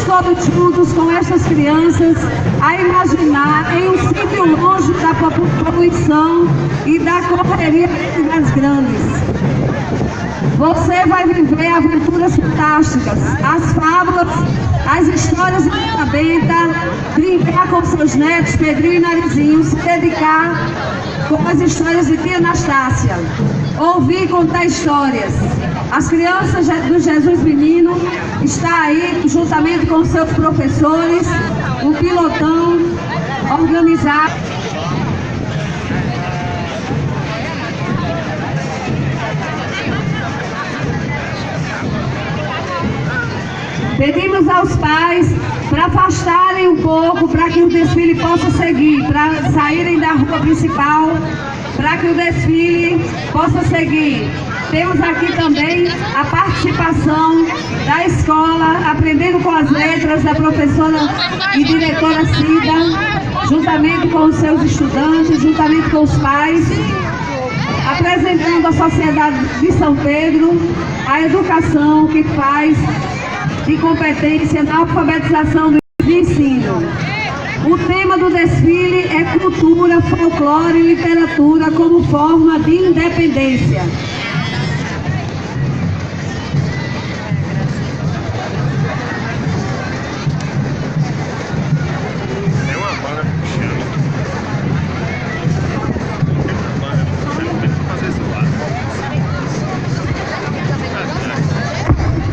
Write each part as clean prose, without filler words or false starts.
fomos juntos com essas crianças a imaginar em um sítio longe da poluição e da correria das grandes. Você vai viver aventuras fantásticas, as fábulas, as histórias de Benta, brincar com seus netos, Pedrinho e Narizinho, se dedicar com as histórias de tia Anastácia, ouvir e contar histórias. As crianças do Jesus Menino estão aí, juntamente com seus professores, o pilotão organizado. Pedimos aos pais para afastarem um pouco, para que o desfile possa seguir, para saírem da rua principal, para que o desfile possa seguir. Temos aqui também a participação da escola, aprendendo com as letras, da professora e diretora Cida, juntamente com os seus estudantes, juntamente com os pais, apresentando à sociedade de São Pedro a educação que faz de competência na alfabetização do ensino. O tema do desfile é cultura, folclore e literatura como forma de independência.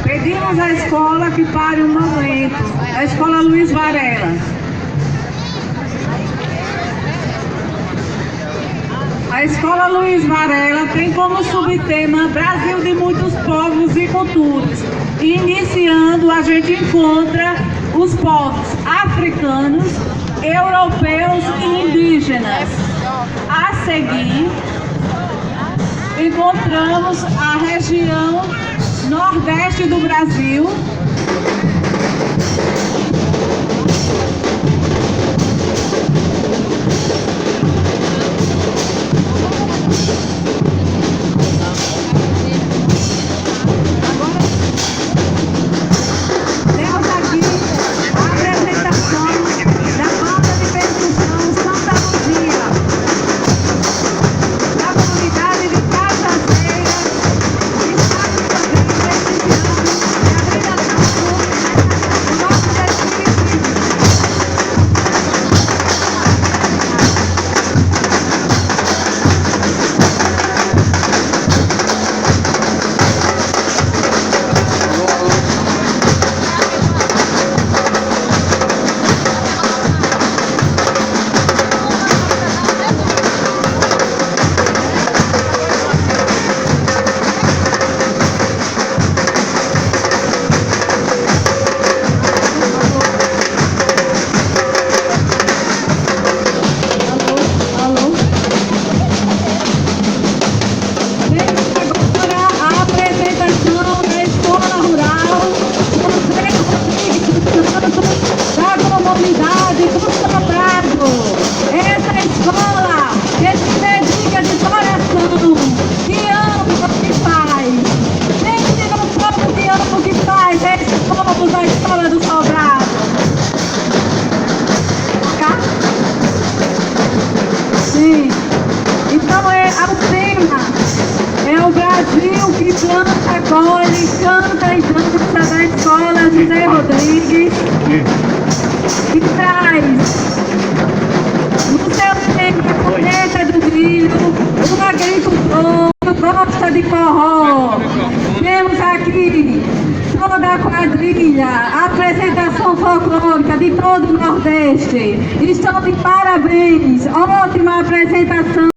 Pedimos à escola que pare um momento, a escola Luiz Varela. A escola Luiz Varela tem como subtema Brasil de muitos povos e culturas. E iniciando, a gente encontra os povos africanos, europeus e indígenas. A seguir, encontramos a região nordeste do Brasil, temos aqui a apresentação da banda de percussão Santa Luzia, da comunidade de Cajazeira, que está que planta, colhe, canta e dança da escola José Rodrigues e traz no seu tempo a colheita do milho, um agricultor gosta de forró. Temos aqui toda a quadrilha, a apresentação folclórica de todo o Nordeste. Estão de parabéns, ótima apresentação.